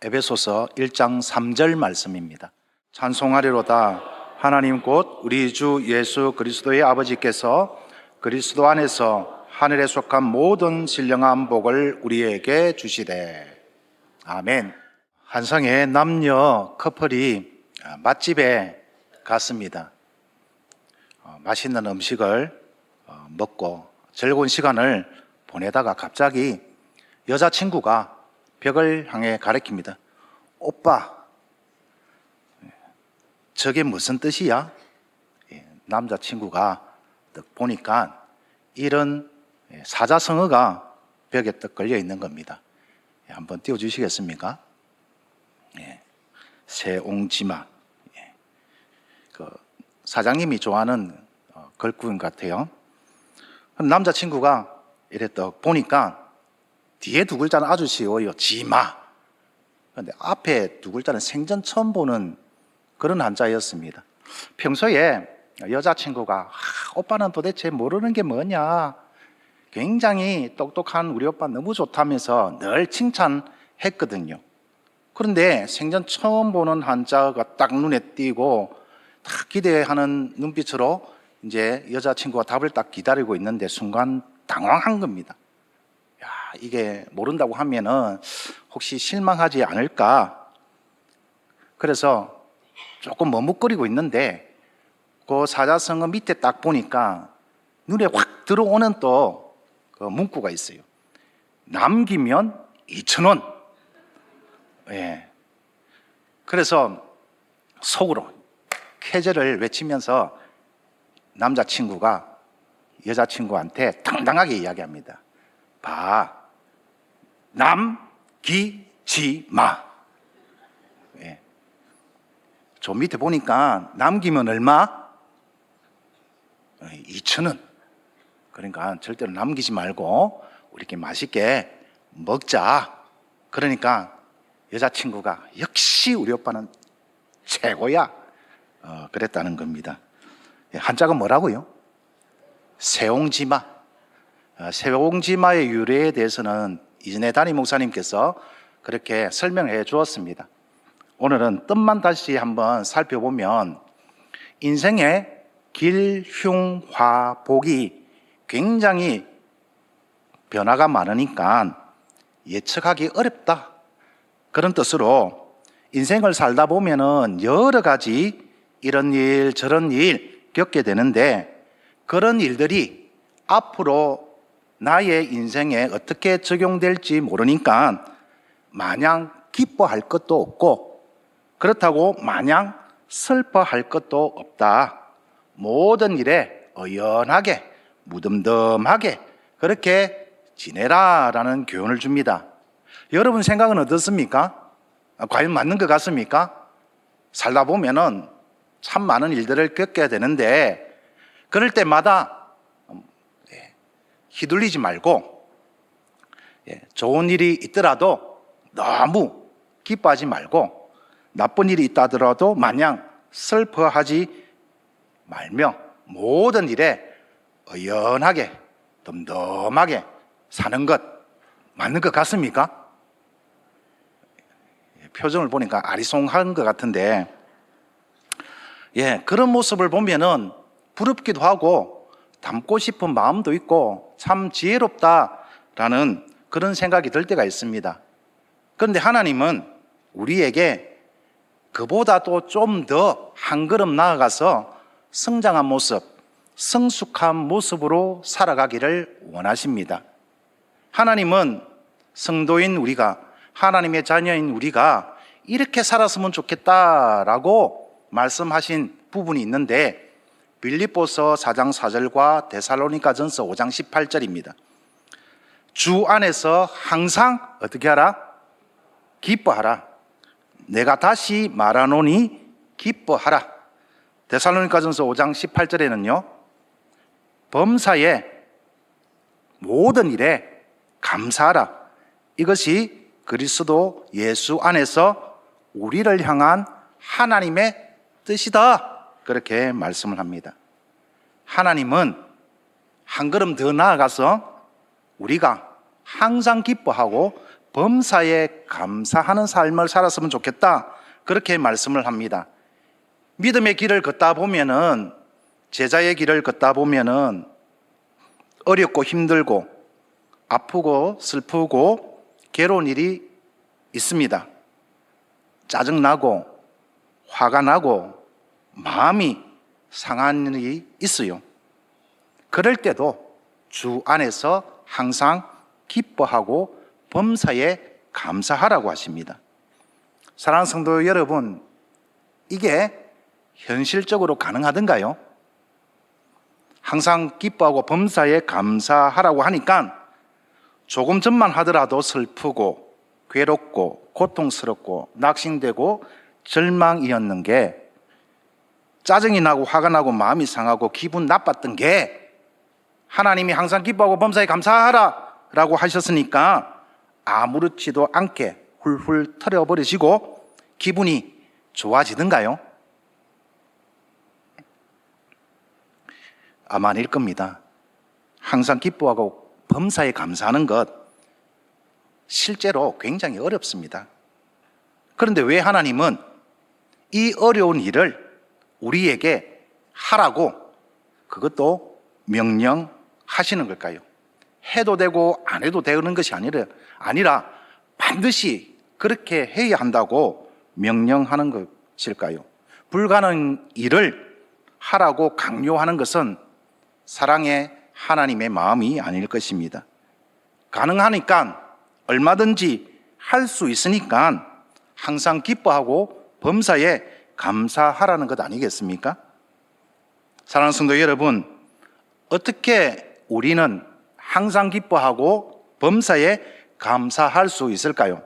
에베소서 1장 3절 말씀입니다. 찬송하리로다. 하나님 곧 우리 주 예수 그리스도의 아버지께서 그리스도 안에서 하늘에 속한 모든 신령한 복을 우리에게 주시되. 아멘. 한성의 남녀 커플이 맛집에 갔습니다. 맛있는 음식을 먹고 즐거운 시간을 보내다가 갑자기 여자친구가 벽을 향해 가리킵니다. 오빠, 저게 무슨 뜻이야? 남자친구가 딱 보니까 이런 사자성어가 벽에 딱 걸려 있는 겁니다. 한번 띄워주시겠습니까? 세옹지마. 그 사장님이 좋아하는 걸그룹 같아요. 남자친구가 이래 딱 보니까 뒤에 두 글자는 아주 쉬워요. 지마. 그런데 앞에 두 글자는 생전 처음 보는 그런 한자였습니다. 평소에 여자친구가 오빠는 도대체 모르는 게 뭐냐, 굉장히 똑똑한 우리 오빠 너무 좋다면서 늘 칭찬했거든요. 그런데 생전 처음 보는 한자가 딱 눈에 띄고 딱 기대하는 눈빛으로 이제 여자친구가 답을 딱 기다리고 있는데 순간 당황한 겁니다. 야, 이게 모른다고 하면은 혹시 실망하지 않을까? 그래서 조금 머뭇거리고 있는데 그 사자성어 밑에 딱 보니까 눈에 확 들어오는 또 그 문구가 있어요. 남기면 2,000원. 예. 그래서 속으로 쾌재를 외치면서 남자친구가 여자친구한테 당당하게 이야기합니다. 봐, 남기지 마. 예. 저 밑에 보니까 남기면 얼마? 2,000원. 그러니까 절대로 남기지 말고 우리끼리 맛있게 먹자. 그러니까 여자친구가 역시 우리 오빠는 최고야, 그랬다는 겁니다. 한자가 뭐라고요? 세옹지마. 세옹지마의 유래에 대해서는 이전에 담임 목사님께서 그렇게 설명해 주었습니다. 오늘은 뜻만 다시 한번 살펴보면 인생의 길, 흉, 화, 복이 굉장히 변화가 많으니까 예측하기 어렵다, 그런 뜻으로 인생을 살다 보면은 여러 가지 이런 일 저런 일 겪게 되는데 그런 일들이 앞으로 나의 인생에 어떻게 적용될지 모르니까 마냥 기뻐할 것도 없고 그렇다고 마냥 슬퍼할 것도 없다. 모든 일에 의연하게 무덤덤하게 그렇게 지내라라는 교훈을 줍니다. 여러분 생각은 어떻습니까? 과연 맞는 것 같습니까? 살다 보면은 참 많은 일들을 겪어야 되는데 그럴 때마다 휘둘리지 말고 좋은 일이 있더라도 너무 기뻐하지 말고 나쁜 일이 있다 하더라도 마냥 슬퍼하지 말며 모든 일에 의연하게 덤덤하게 사는 것 맞는 것 같습니까? 표정을 보니까 아리송한 것 같은데 그런 모습을 보면은 부럽기도 하고 닮고 싶은 마음도 있고 참 지혜롭다라는 그런 생각이 들 때가 있습니다. 그런데 하나님은 우리에게 그보다도 좀 더 한 걸음 나아가서 성장한 모습, 성숙한 모습으로 살아가기를 원하십니다. 하나님은 성도인 우리가, 하나님의 자녀인 우리가 이렇게 살았으면 좋겠다라고 말씀하신 부분이 있는데 빌립보서 4장 4절과 데살로니가전서 5장 18절입니다. 주 안에서 항상 어떻게 하라? 기뻐하라. 내가 다시 말하노니 기뻐하라. 데살로니가전서 5장 18절에는요, 범사에 모든 일에 감사하라. 이것이 그리스도 예수 안에서 우리를 향한 하나님의 뜻이다. 그렇게 말씀을 합니다. 하나님은 한 걸음 더 나아가서 우리가 항상 기뻐하고 범사에 감사하는 삶을 살았으면 좋겠다, 그렇게 말씀을 합니다. 믿음의 길을 걷다 보면은, 제자의 길을 걷다 보면은 어렵고 힘들고 아프고 슬프고 괴로운 일이 있습니다. 짜증나고 화가 나고 마음이 상한 일이 있어요. 그럴 때도 주 안에서 항상 기뻐하고 범사에 감사하라고 하십니다. 사랑하는 성도 여러분, 이게 현실적으로 가능하던가요? 항상 기뻐하고 범사에 감사하라고 하니까 조금 전만 하더라도 슬프고 괴롭고 고통스럽고 낙심되고 절망이었는 게, 짜증이 나고 화가 나고 마음이 상하고 기분 나빴던 게, 하나님이 항상 기뻐하고 범사에 감사하라 라고 하셨으니까 아무렇지도 않게 훌훌 털어버리시고 기분이 좋아지던가요? 아마 아닐 겁니다. 항상 기뻐하고 범사에 감사하는 것, 실제로 굉장히 어렵습니다. 그런데 왜 하나님은 이 어려운 일을 우리에게 하라고 그것도 명령하시는 걸까요? 해도 되고 안 해도 되는 것이 아니라 반드시 그렇게 해야 한다고 명령하는 것일까요? 불가능한 일을 하라고 강요하는 것은 사랑의 하나님의 마음이 아닐 것입니다. 가능하니까 얼마든지 할 수 있으니까 항상 기뻐하고 범사에 감사하라는 것 아니겠습니까? 사랑하는 성도 여러분, 어떻게 우리는 항상 기뻐하고 범사에 감사할 수 있을까요?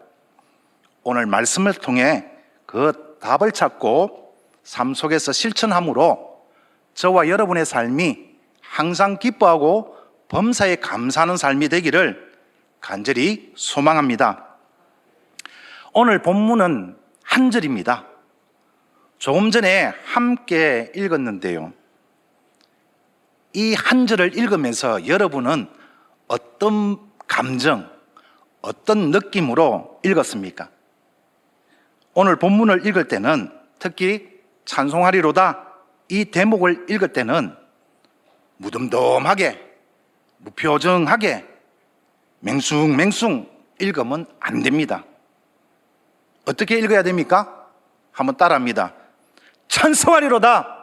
오늘 말씀을 통해 그 답을 찾고 삶 속에서 실천함으로 저와 여러분의 삶이 항상 기뻐하고 범사에 감사하는 삶이 되기를 간절히 소망합니다. 오늘 본문은 한 절입니다. 조금 전에 함께 읽었는데요, 이 한 절을 읽으면서 여러분은 어떤 감정, 어떤 느낌으로 읽었습니까? 오늘 본문을 읽을 때는, 특히 찬송하리로다 이 대목을 읽을 때는 무덤덤하게, 무표정하게, 맹숭맹숭 읽으면 안 됩니다. 어떻게 읽어야 됩니까? 한번 따라합니다. 찬송하리로다.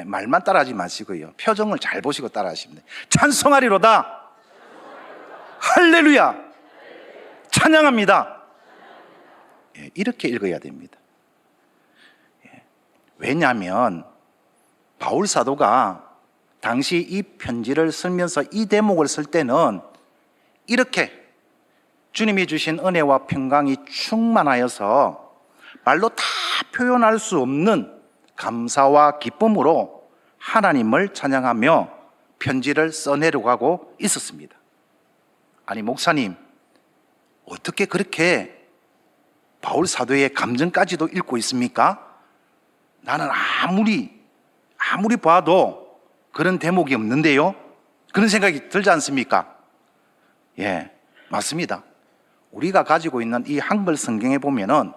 말만 따라하지 마시고요, 표정을 잘 보시고 따라하시면 돼요. 찬송하리로다. 할렐루야. 찬양합니다. 이렇게 읽어야 됩니다. 왜냐하면 바울 사도가 당시 이 편지를 쓰면서 이 대목을 쓸 때는 이렇게 주님이 주신 은혜와 평강이 충만하여서 말로 다 표현할 수 없는 감사와 기쁨으로 하나님을 찬양하며 편지를 써내려가고 있었습니다. 아니, 목사님, 어떻게 그렇게 바울 사도의 감정까지도 읽고 있습니까? 나는 아무리 봐도 그런 대목이 없는데요? 그런 생각이 들지 않습니까? 예, 맞습니다. 우리가 가지고 있는 이 한글 성경에 보면은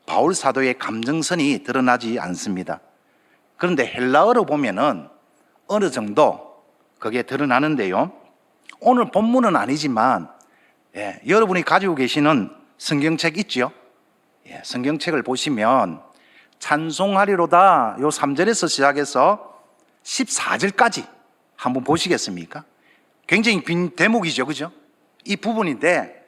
바울 사도의 감정선이 드러나지 않습니다. 그런데 헬라어로 보면은 어느 정도 그게 드러나는데요, 오늘 본문은 아니지만 여러분이 가지고 계시는 성경책 있죠? 성경책을 보시면 찬송하리로다 요 3절에서 시작해서 14절까지 한번 보시겠습니까? 굉장히 긴 대목이죠, 그죠? 이 부분인데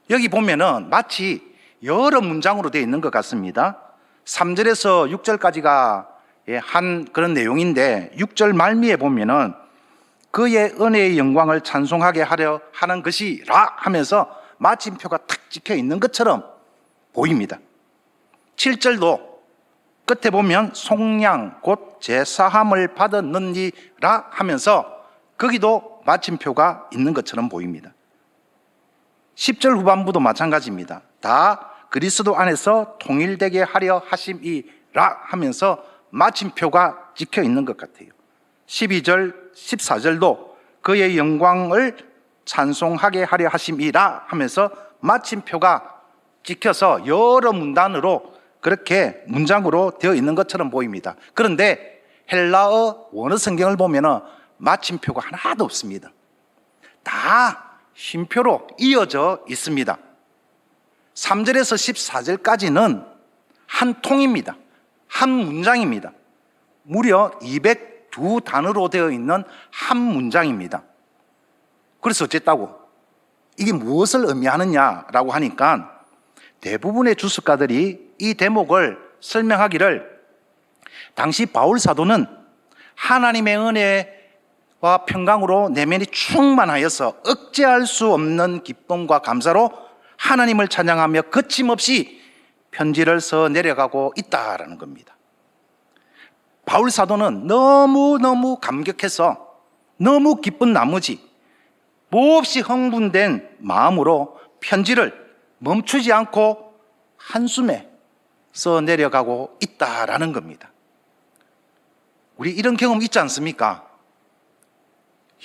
여기 보면은 마치 여러 문장으로 되어 있는 것 같습니다. 3절에서 6절까지가 한 그런 내용인데, 6절 말미에 보면은 그의 은혜의 영광을 찬송하게 하려 하는 것이라 하면서 마침표가 탁 찍혀 있는 것처럼 보입니다. 7절도 끝에 보면 속량 곧 제사함을 받았느니라 하면서 거기도 마침표가 있는 것처럼 보입니다. 10절 후반부도 마찬가지입니다. 다 그리스도 안에서 통일되게 하려 하심이라 하면서 마침표가 찍혀 있는 것 같아요. 12절, 14절도 그의 영광을 찬송하게 하려 하심이라 하면서 마침표가 찍혀서 여러 문단으로 그렇게 문장으로 되어 있는 것처럼 보입니다. 그런데 헬라어 원어 성경을 보면 마침표가 하나도 없습니다. 다 쉼표로 이어져 있습니다. 3절에서 14절까지는 한 통입니다. 한 문장입니다. 무려 202단어로 되어 있는 한 문장입니다. 그래서 어쨌다고? 이게 무엇을 의미하느냐라고 하니까 대부분의 주석가들이 이 대목을 설명하기를 당시 바울 사도는 하나님의 은혜와 평강으로 내면이 충만하여서 억제할 수 없는 기쁨과 감사로 하나님을 찬양하며 거침없이 편지를 써 내려가고 있다라는 겁니다. 바울 사도는 너무너무 감격해서 너무 기쁜 나머지 몹시 흥분된 마음으로 편지를 멈추지 않고 한숨에 써 내려가고 있다라는 겁니다. 우리 이런 경험 있지 않습니까?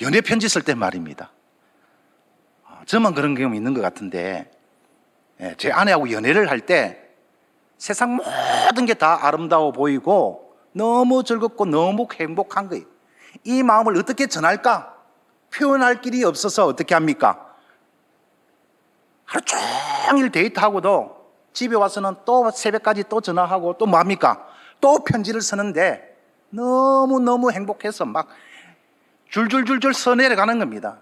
연애 편지 쓸 때 말입니다. 저만 그런 경험이 있는 것 같은데, 제 아내하고 연애를 할 때 세상 모든 게 다 아름다워 보이고 너무 즐겁고 너무 행복한 거예요. 이 마음을 어떻게 전할까? 표현할 길이 없어서 어떻게 합니까? 하루 종일 데이트하고도 집에 와서는 또 새벽까지 또 전화하고 또 뭡니까? 또 편지를 쓰는데 너무너무 행복해서 막 줄줄줄줄 써내려가는 겁니다.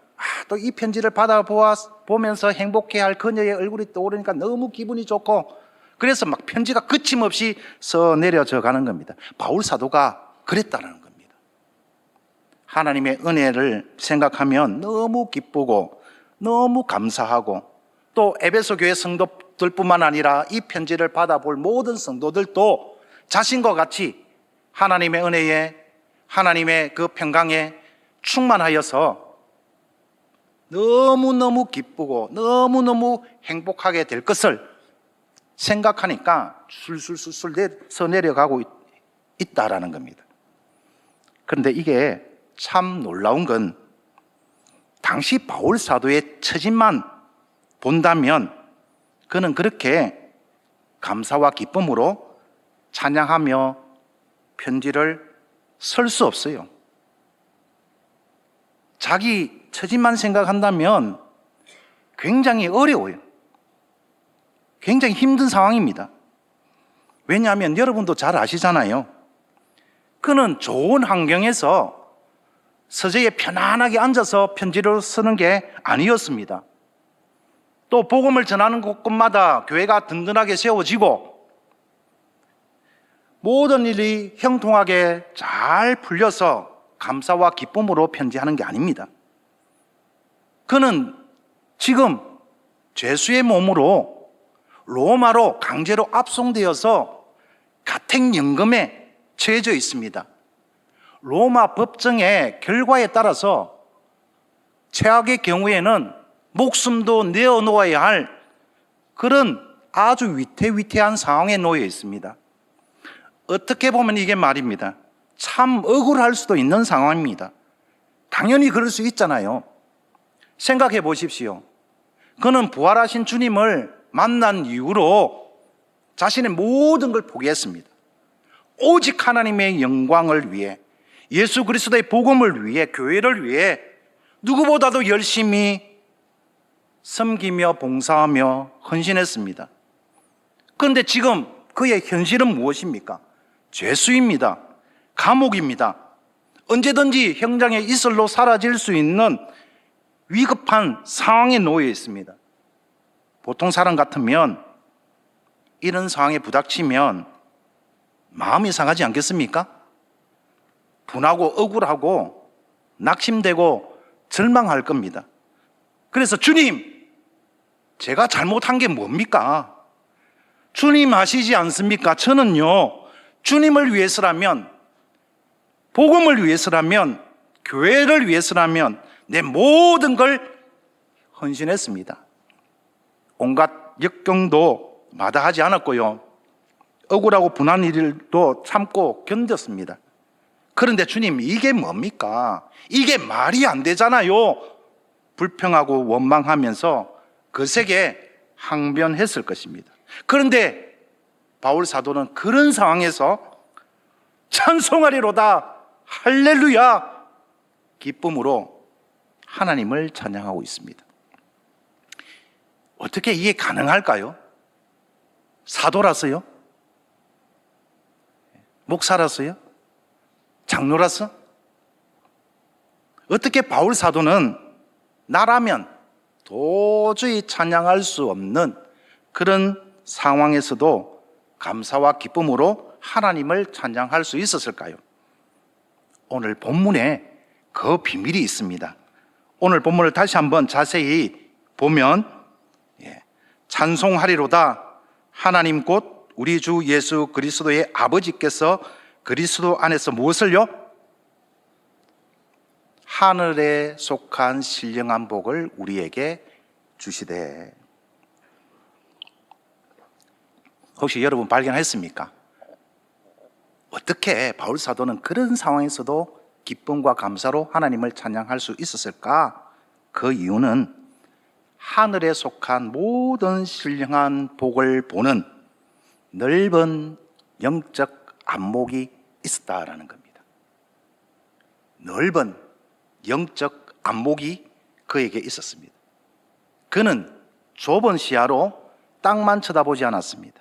또 이 편지를 받아보면서 행복해할 그녀의 얼굴이 떠오르니까 너무 기분이 좋고 그래서 막 편지가 거침없이 써내려져 가는 겁니다. 바울 사도가 그랬다는 겁니다. 하나님의 은혜를 생각하면 너무 기쁘고 너무 감사하고 또 에베소 교회 성도들뿐만 아니라 이 편지를 받아볼 모든 성도들도 자신과 같이 하나님의 은혜에 하나님의 그 평강에 충만하여서 너무너무 기쁘고 너무너무 행복하게 될 것을 생각하니까 술술술술 써내려가고 있다라는 겁니다. 그런데 이게 참 놀라운 건 당시 바울 사도의 처진만 본다면 그는 그렇게 감사와 기쁨으로 찬양하며 편지를 쓸 수 없어요. 자기 처진만 생각한다면 굉장히 어려워요. 굉장히 힘든 상황입니다. 왜냐하면 여러분도 잘 아시잖아요. 그는 좋은 환경에서 서재에 편안하게 앉아서 편지를 쓰는 게 아니었습니다. 또 복음을 전하는 곳곳마다 교회가 든든하게 세워지고 모든 일이 형통하게 잘 풀려서 감사와 기쁨으로 편지하는 게 아닙니다. 그는 지금 죄수의 몸으로 로마로 강제로 압송되어서 가택연금에 처해져 있습니다. 로마 법정의 결과에 따라서 최악의 경우에는 목숨도 내어놓아야 할 그런 아주 위태위태한 상황에 놓여 있습니다. 어떻게 보면 이게 말입니다. 참 억울할 수도 있는 상황입니다. 당연히 그럴 수 있잖아요. 생각해 보십시오. 그는 부활하신 주님을 만난 이후로 자신의 모든 걸 포기했습니다. 오직 하나님의 영광을 위해, 예수 그리스도의 복음을 위해, 교회를 위해 누구보다도 열심히 섬기며 봉사하며 헌신했습니다. 그런데 지금 그의 현실은 무엇입니까? 죄수입니다. 감옥입니다. 언제든지 형장의 이슬로 사라질 수 있는 위급한 상황에 놓여 있습니다. 보통 사람 같으면 이런 상황에 부닥치면 마음이 상하지 않겠습니까? 분하고 억울하고 낙심되고 절망할 겁니다. 그래서 주님, 제가 잘못한 게 뭡니까? 주님 아시지 않습니까? 저는요, 주님을 위해서라면, 복음을 위해서라면, 교회를 위해서라면 내 모든 걸 헌신했습니다. 온갖 역경도 마다하지 않았고요. 억울하고 분한 일도 참고 견뎠습니다. 그런데 주님, 이게 뭡니까? 이게 말이 안 되잖아요. 불평하고 원망하면서 거세게 항변했을 것입니다. 그런데 바울 사도는 그런 상황에서 찬송하리로다 할렐루야 기쁨으로 하나님을 찬양하고 있습니다. 어떻게 이게 가능할까요? 사도라서요? 목사라서요? 장로라서? 어떻게 바울 사도는 나라면 도저히 찬양할 수 없는 그런 상황에서도 감사와 기쁨으로 하나님을 찬양할 수 있었을까요? 오늘 본문에 그 비밀이 있습니다. 오늘 본문을 다시 한번 자세히 보면 찬송하리로다 하나님 곧 우리 주 예수 그리스도의 아버지께서 그리스도 안에서 무엇을요? 하늘에 속한 신령한 복을 우리에게 주시되. 혹시 여러분 발견했습니까? 어떻게 바울 사도는 그런 상황에서도 기쁨과 감사로 하나님을 찬양할 수 있었을까? 그 이유는 하늘에 속한 모든 신령한 복을 보는 넓은 영적 안목이 있었다라는 겁니다. 넓은 영적 안목이 그에게 있었습니다. 그는 좁은 시야로 땅만 쳐다보지 않았습니다.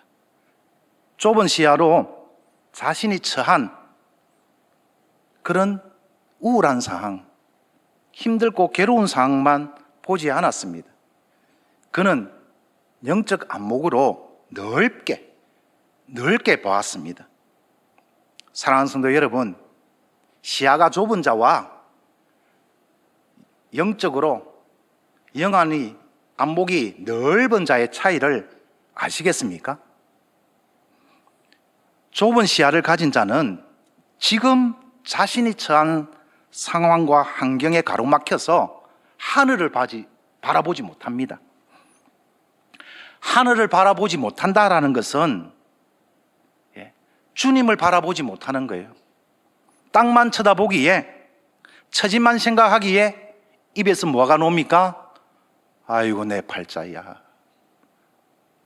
좁은 시야로 자신이 처한 그런 우울한 상황, 힘들고 괴로운 상황만 보지 않았습니다. 그는 영적 안목으로 넓게 보았습니다. 사랑하는 성도 여러분, 시야가 좁은 자와 영적으로 영안이 안목이 넓은 자의 차이를 아시겠습니까? 좁은 시야를 가진 자는 지금 자신이 처한 상황과 환경에 가로막혀서 하늘을 바라보지 못합니다. 하늘을 바라보지 못한다라는 것은 주님을 바라보지 못하는 거예요. 땅만 쳐다보기에, 처지만 생각하기에 입에서 뭐가 나옵니까? 아이고 내 팔자야,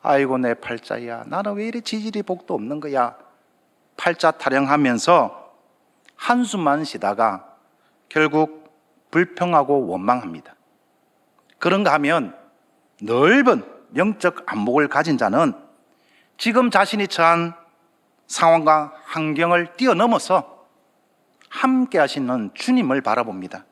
아이고 내 팔자야, 나는 왜 이리 지질이 복도 없는 거야. 팔자 타령하면서 한숨만 쉬다가 결국 불평하고 원망합니다. 그런가 하면 넓은 영적 안목을 가진 자는 지금 자신이 처한 상황과 환경을 뛰어넘어서 함께 하시는 주님을 바라봅니다.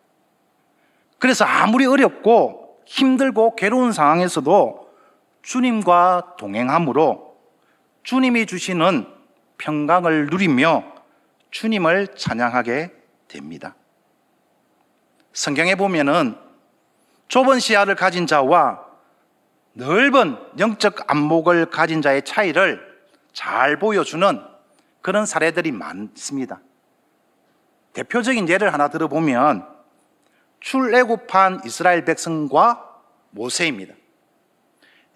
그래서 아무리 어렵고 힘들고 괴로운 상황에서도 주님과 동행함으로 주님이 주시는 평강을 누리며 주님을 찬양하게 됩니다. 성경에 보면은 좁은 시야를 가진 자와 넓은 영적 안목을 가진 자의 차이를 잘 보여주는 그런 사례들이 많습니다. 대표적인 예를 하나 들어보면 출애굽한 이스라엘 백성과 모세입니다.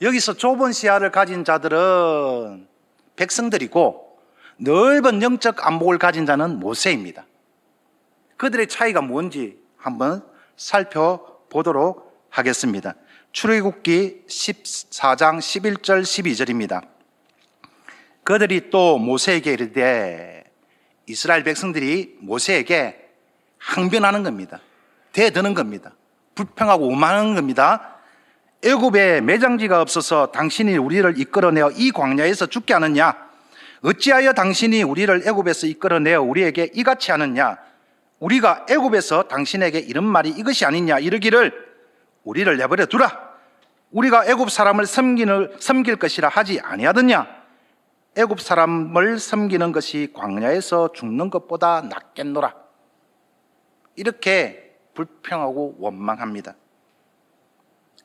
여기서 좁은 시야를 가진 자들은 백성들이고 넓은 영적 안목을 가진 자는 모세입니다. 그들의 차이가 뭔지 한번 살펴보도록 하겠습니다. 출애굽기 14장 11절 12절입니다. 그들이 또 모세에게 이르되, 이스라엘 백성들이 모세에게 항변하는 겁니다. 대드는 겁니다. 불평하고 오만하는 겁니다. 애굽에 매장지가 없어서 당신이 우리를 이끌어내어 이 광야에서 죽게 하느냐? 어찌하여 당신이 우리를 애굽에서 이끌어내어 우리에게 이같이 하느냐? 우리가 애굽에서 당신에게 이런 말이 이것이 아니냐? 이르기를 우리를 내버려 두라. 우리가 애굽 사람을 섬길 것이라 하지 아니하더냐? 애굽 사람을 섬기는 것이 광야에서 죽는 것보다 낫겠노라. 이렇게 불평하고 원망합니다.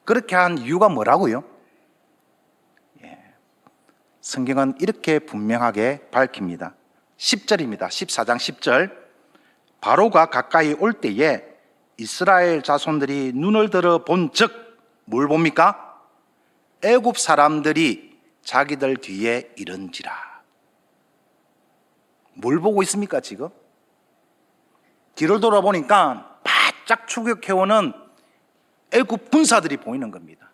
그렇게 한 이유가 뭐라고요? 성경은 이렇게 분명하게 밝힙니다. 10절입니다. 14장 10절. 바로가 가까이 올 때에 이스라엘 자손들이 눈을 들어 본즉 뭘 봅니까? 애굽 사람들이 자기들 뒤에 이른지라. 뭘 보고 있습니까 지금? 뒤를 돌아보니까 바짝 추격해오는 애굽 군사들이 보이는 겁니다.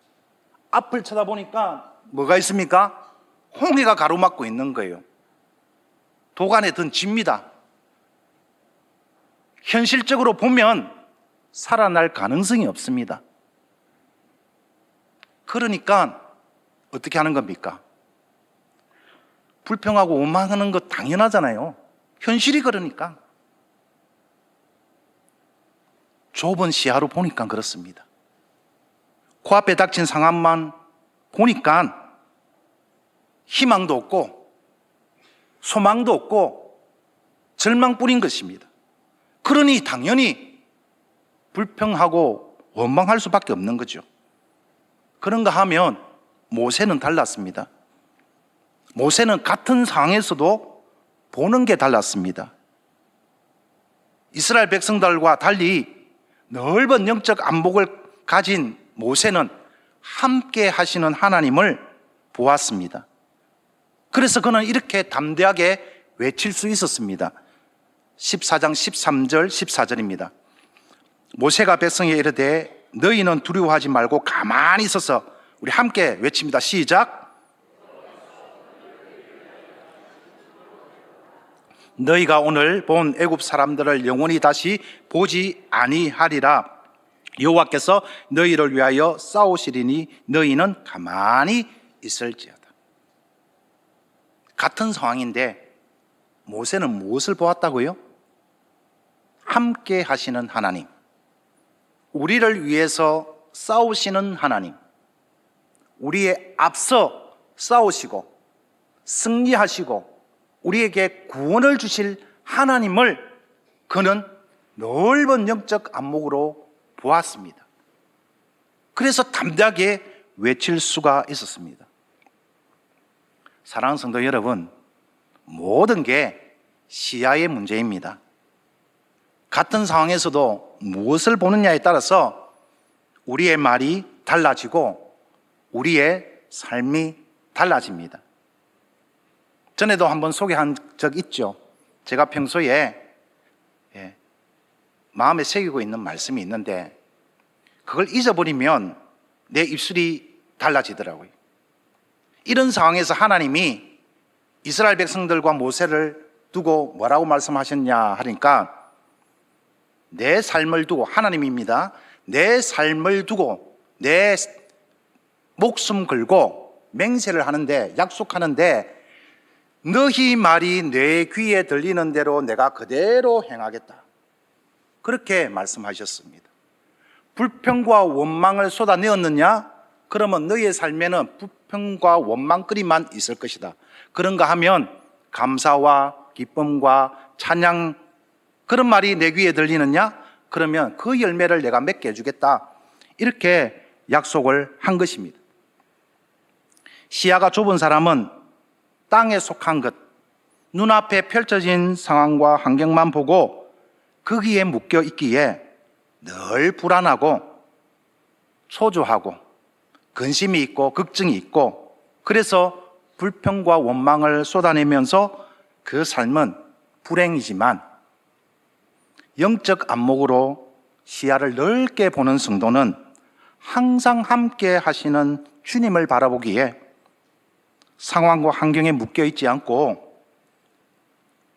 앞을 쳐다보니까 뭐가 있습니까? 홍해가 가로막고 있는 거예요. 도간에 든 쥐입니다. 현실적으로 보면 살아날 가능성이 없습니다. 그러니까 어떻게 하는 겁니까? 불평하고 원망하는 거 당연하잖아요. 현실이 그러니까. 좁은 시야로 보니까 그렇습니다. 코앞에 닥친 상황만 보니까 희망도 없고 소망도 없고 절망뿐인 것입니다. 그러니 당연히 불평하고 원망할 수밖에 없는 거죠. 그런가 하면 모세는 달랐습니다. 모세는 같은 상황에서도 보는 게 달랐습니다. 이스라엘 백성들과 달리 넓은 영적 안목을 가진 모세는 함께 하시는 하나님을 보았습니다. 그래서 그는 이렇게 담대하게 외칠 수 있었습니다. 14장 13절 14절입니다. 모세가 백성에게 이르되 너희는 두려워하지 말고 가만히 있어서, 우리 함께 외칩니다. 시작. 너희가 오늘 본 애굽 사람들을 영원히 다시 보지 아니하리라. 여호와께서 너희를 위하여 싸우시리니 너희는 가만히 있을지어다. 같은 상황인데 모세는 무엇을 보았다고요? 함께 하시는 하나님, 우리를 위해서 싸우시는 하나님, 우리의 앞서 싸우시고 승리하시고 우리에게 구원을 주실 하나님을 그는 넓은 영적 안목으로 보았습니다. 그래서 담대하게 외칠 수가 있었습니다. 사랑하는 성도 여러분, 모든 게 시야의 문제입니다. 같은 상황에서도 무엇을 보느냐에 따라서 우리의 말이 달라지고 우리의 삶이 달라집니다. 전에도 한번 소개한 적 있죠. 제가 평소에 마음에 새기고 있는 말씀이 있는데 그걸 잊어버리면 내 입술이 달라지더라고요. 이런 상황에서 하나님이 이스라엘 백성들과 모세를 두고 뭐라고 말씀하셨냐 하니까, 내 삶을 두고, 하나님입니다, 내 삶을 두고 내 목숨 걸고 맹세를 하는데, 약속하는데 너희 말이 내 귀에 들리는 대로 내가 그대로 행하겠다, 그렇게 말씀하셨습니다. 불평과 원망을 쏟아내었느냐? 그러면 너희의 삶에는 불평과 원망거리만 있을 것이다. 그런가 하면 감사와 기쁨과 찬양, 그런 말이 내 귀에 들리느냐? 그러면 그 열매를 내가 맺게 해주겠다, 이렇게 약속을 한 것입니다. 시야가 좁은 사람은 땅에 속한 것, 눈앞에 펼쳐진 상황과 환경만 보고 거기에 묶여 있기에 늘 불안하고 초조하고 근심이 있고 걱정이 있고, 그래서 불평과 원망을 쏟아내면서 그 삶은 불행이지만, 영적 안목으로 시야를 넓게 보는 성도는 항상 함께 하시는 주님을 바라보기에 상황과 환경에 묶여 있지 않고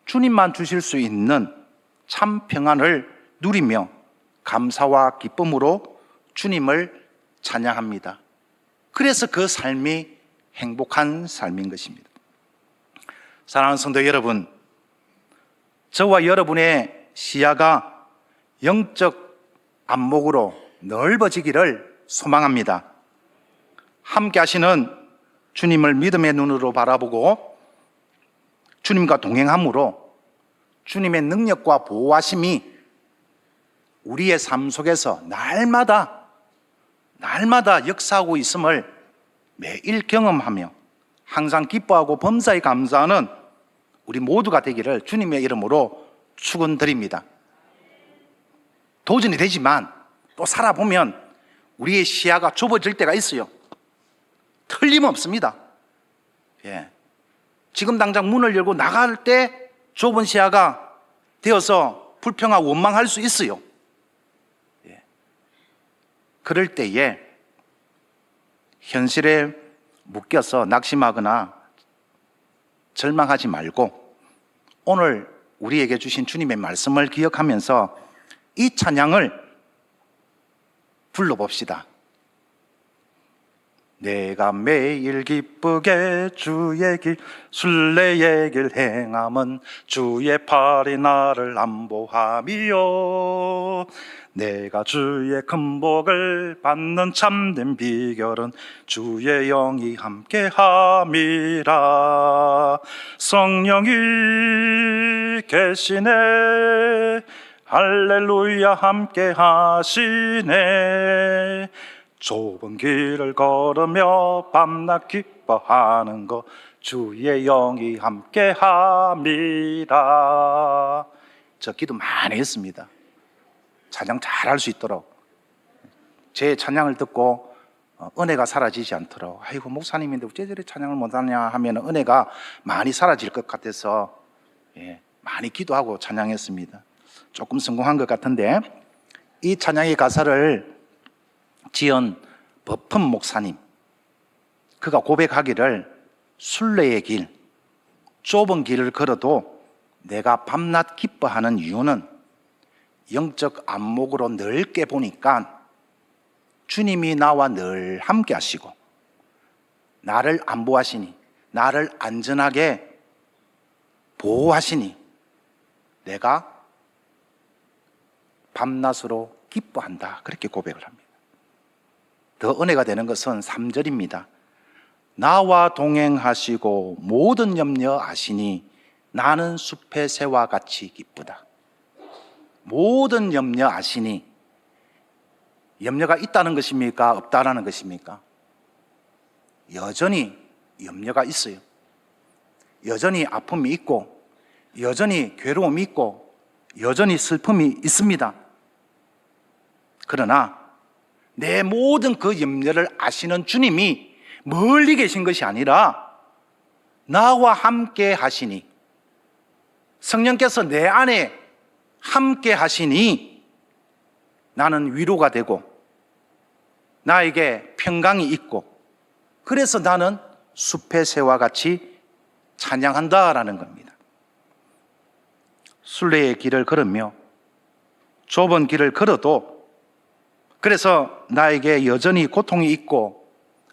주님만 주실 수 있는 참 평안을 누리며 감사와 기쁨으로 주님을 찬양합니다. 그래서 그 삶이 행복한 삶인 것입니다. 사랑하는 성도 여러분, 저와 여러분의 시야가 영적 안목으로 넓어지기를 소망합니다. 함께 하시는 주님을 믿음의 눈으로 바라보고 주님과 동행함으로 주님의 능력과 보호하심이 우리의 삶 속에서 날마다 역사하고 있음을 매일 경험하며 항상 기뻐하고 범사에 감사하는 우리 모두가 되기를 주님의 이름으로 축원드립니다. 도전이 되지만 또 살아보면 우리의 시야가 좁아질 때가 있어요. 틀림없습니다. 지금 당장 문을 열고 나갈 때 좁은 시야가 되어서 불평하고 원망할 수 있어요. 그럴 때에 현실에 묶여서 낙심하거나 절망하지 말고 오늘 우리에게 주신 주님의 말씀을 기억하면서 이 찬양을 불러봅시다. 내가 매일 기쁘게 주의 길 순례의 길 행함은 주의 팔이 나를 안보함이요 내가 주의 큰 복을 받는 참된 비결은 주의 영이 함께함이라. 성령이 계시네 할렐루야 함께 하시네. 좁은 길을 걸으며 밤낮 기뻐하는 것 주의 영이 함께 함이라. 저 기도 많이 했습니다. 찬양 잘할 수 있도록. 제 찬양을 듣고 은혜가 사라지지 않도록. 아이고 목사님인데 어째 저래 찬양을 못하냐 하면 은혜가 많이 사라질 것 같아서 많이 기도하고 찬양했습니다. 조금 성공한 것 같은데, 이 찬양의 가사를 지은 버픈 목사님, 그가 고백하기를 순례의 길, 좁은 길을 걸어도 내가 밤낮 기뻐하는 이유는 영적 안목으로 넓게 보니까 주님이 나와 늘 함께 하시고 나를 안보하시니, 나를 안전하게 보호하시니 내가 밤낮으로 기뻐한다. 그렇게 고백을 합니다. 더 은혜가 되는 것은 3절입니다. 나와 동행하시고 모든 염려 아시니 나는 숲의 새와 같이 기쁘다. 모든 염려 아시니, 염려가 있다는 것입니까? 없다라는 것입니까? 여전히 염려가 있어요. 여전히 아픔이 있고, 여전히 괴로움이 있고, 여전히 슬픔이 있습니다. 그러나 내 모든 그 염려를 아시는 주님이 멀리 계신 것이 아니라 나와 함께 하시니, 성령께서 내 안에 함께 하시니 나는 위로가 되고 나에게 평강이 있고, 그래서 나는 숲의 새와 같이 찬양한다라는 겁니다. 순례의 길을 걸으며 좁은 길을 걸어도, 그래서 나에게 여전히 고통이 있고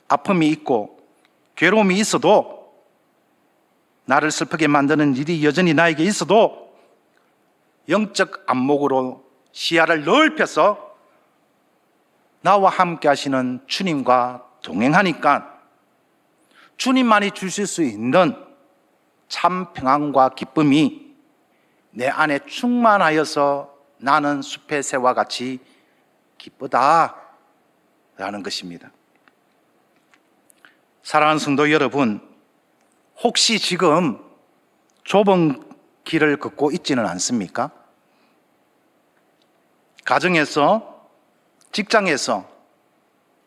아픔이 있고 괴로움이 있어도, 나를 슬프게 만드는 일이 여전히 나에게 있어도 영적 안목으로 시야를 넓혀서 나와 함께 하시는 주님과 동행하니까 주님만이 주실 수 있는 참 평안과 기쁨이 내 안에 충만하여서 나는 숲의 새와 같이 기쁘다 라는 것입니다. 사랑하는 성도 여러분, 혹시 지금 좁은 길을 걷고 있지는 않습니까? 가정에서, 직장에서,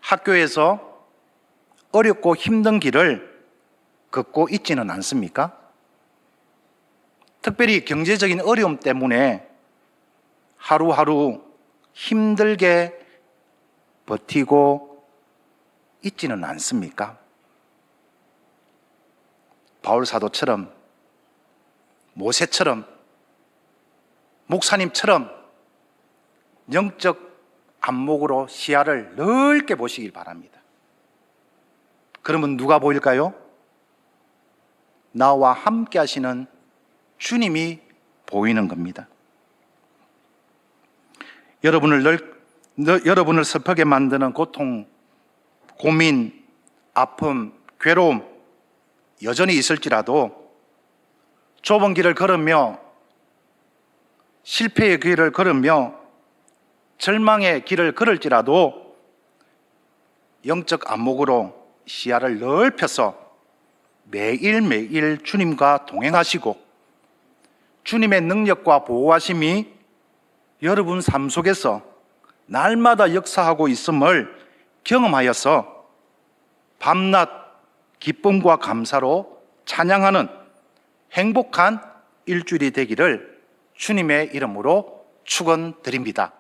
학교에서 어렵고 힘든 길을 걷고 있지는 않습니까? 특별히 경제적인 어려움 때문에 하루하루 힘들게 버티고 있지는 않습니까? 바울 사도처럼, 모세처럼, 목사님처럼 영적 안목으로 시야를 넓게 보시길 바랍니다. 그러면 누가 보일까요? 나와 함께 하시는 주님이 보이는 겁니다. 여러분을 슬프게 만드는 고통, 고민, 아픔, 괴로움 여전히 있을지라도, 좁은 길을 걸으며 실패의 길을 걸으며 절망의 길을 걸을지라도 영적 안목으로 시야를 넓혀서 매일매일 주님과 동행하시고 주님의 능력과 보호하심이 여러분 삶 속에서 날마다 역사하고 있음을 경험하여서 밤낮 기쁨과 감사로 찬양하는 행복한 일주일이 되기를 주님의 이름으로 축원드립니다.